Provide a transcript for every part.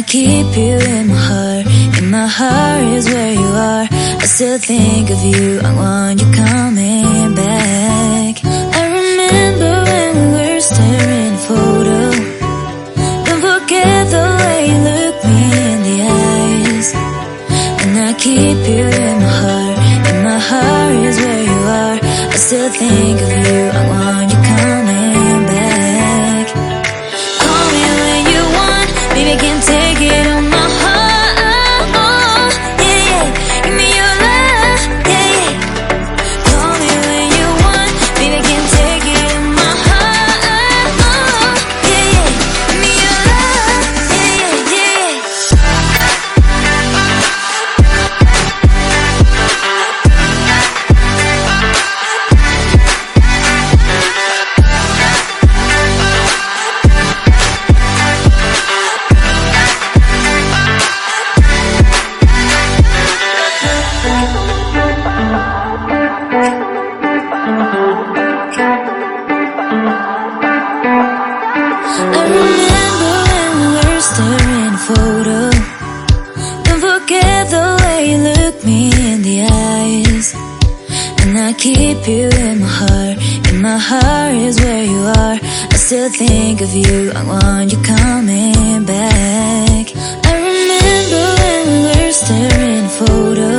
keep you in my heart. In my heart is where you are. I still think of you. I want you coming back. I remember when we were staring at a photo. Don't forget the way you look me in the eyes. And I keep you in my heart. In my heart is where you are. I still think of you. I want you coming back. Call me when you want. Baby, I can't take it on my heart. Yeah, yeah. Give me your love. Yeah, yeah. Call me when you want. Baby, I can't take it on my heart. Yeah, yeah. Give me your love. Yeah, yeah, yeah. I remember when we were staring at a photo. Don't forget the way you look me in the eyes. And I keep you in my heart. In my heart is where you are. I still think of you. I want you coming back. I remember when we were staring at a photo.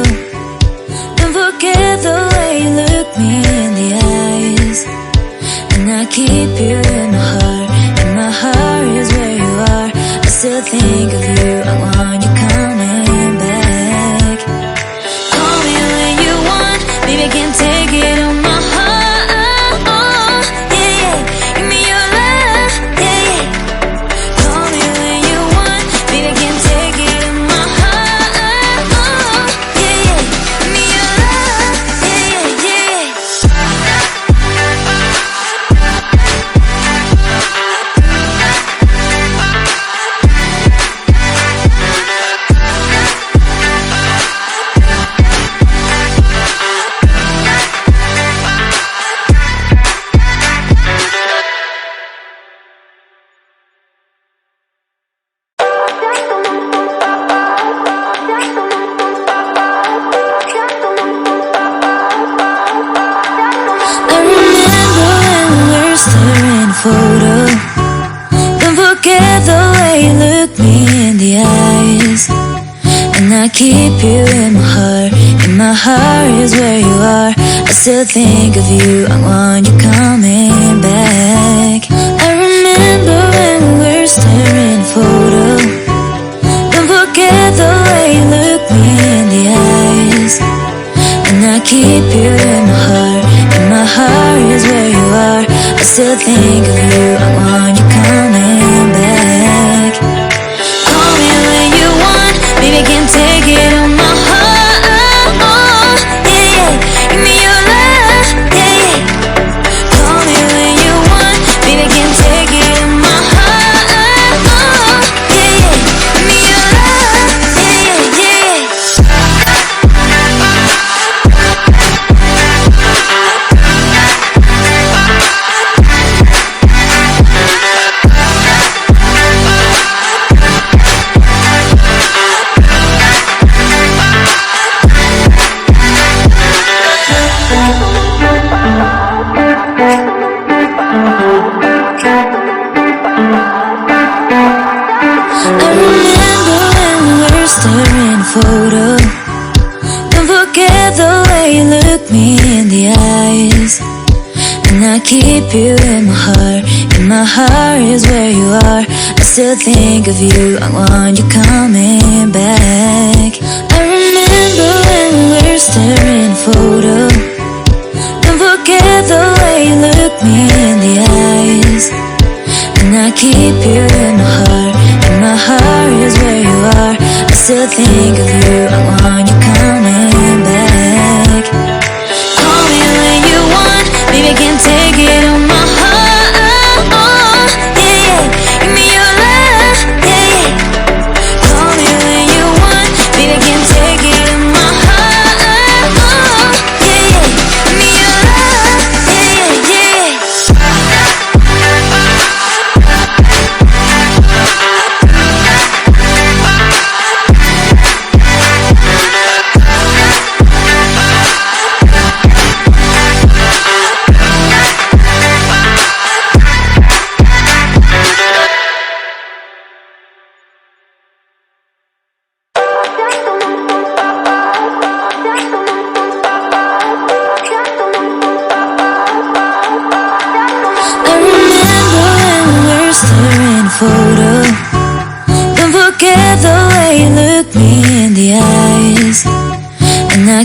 Don't forget the way you look me in the eyes. And I keep you in my heart. In my heart is where you are. I still think of you. I want you coming back. Call me when you want. Baby, I can't take it on my heart. Yeah, yeah. Give me your love. Yeah, yeah. Call me when you want. Baby, I can't take it on my heart. Yeah, yeah. Give me your love. Yeah, yeah, yeah. I remember when we were staring at a photo. Don't forget the way you look me in the eyes. And I keep you in my heart. In my heart is where you are. I still think of you. I want you coming back. I remember when we were staring at a photo. Don't forget the way you look me in the eyes. And I keep you in my heart. In my heart is where you are. I still think of you. I want you coming back. Call me when you want. Baby, I can't take it on my heart. Yeah, yeah. Give me your love. Yeah, yeah. Call me when you want. Baby, I can't take it on my heart. Yeah, yeah. Give me your love. Yeah, yeah, yeah. I remember when we were staring at a photo. Don't forget the way you look me in the eyes. And I keep you in my heart. In my heart is where you are. I still think of you. I want you coming back. I remember when we were staring at a photo. Don't forget the way you look me in the eyes. And I keep you in my heart. In my heart is where you are. I still think of you. I want you coming back. Call me when you want. Baby, I can't take it on my heart. Yeah, yeah. Give me your love. Yeah, yeah. Call me when you want. Baby, I can't take it on my heart. Yeah, yeah. Give me your love. Yeah, yeah, yeah.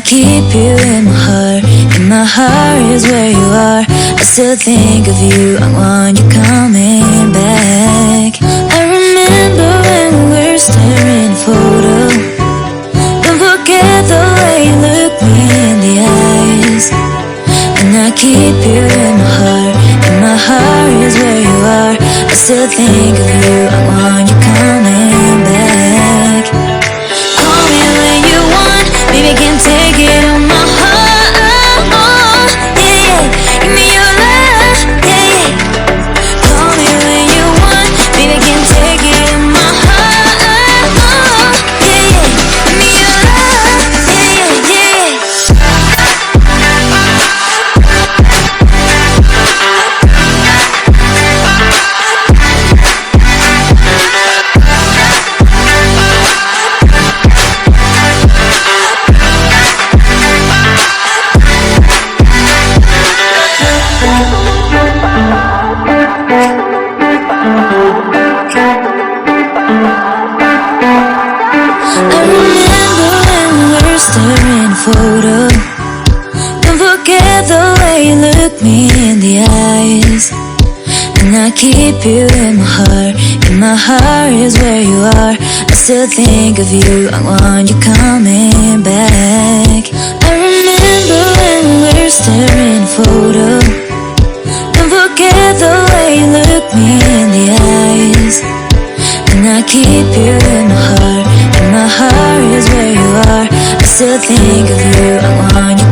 keep you in my heart. And my heart is where you are. I still think of you, I want you coming back. I remember when we were staring at a photo. Don't forget the way you look me in the eyes. And I keep you in my heart. And my heart is where you are. I still think of you, I want you coming back. Call me when you want, baby, can't take it on my heart. Yeah, yeah, give me your love, yeah, yeah. Call me when you want, baby, can't take it on my heart. Yeah, yeah, give me your love, yeah, yeah, yeah. I remember when we were staring at a photo. Don't forget the way you look me in the eyes. And I keep you in my heart. And my heart is where you are. I still think of you, I want you coming back. I remember when we were staring at a photo. Don't forget the way you look me in the eyes. And I keep you in my heart. And my heart is where you are. I still think of you, I want you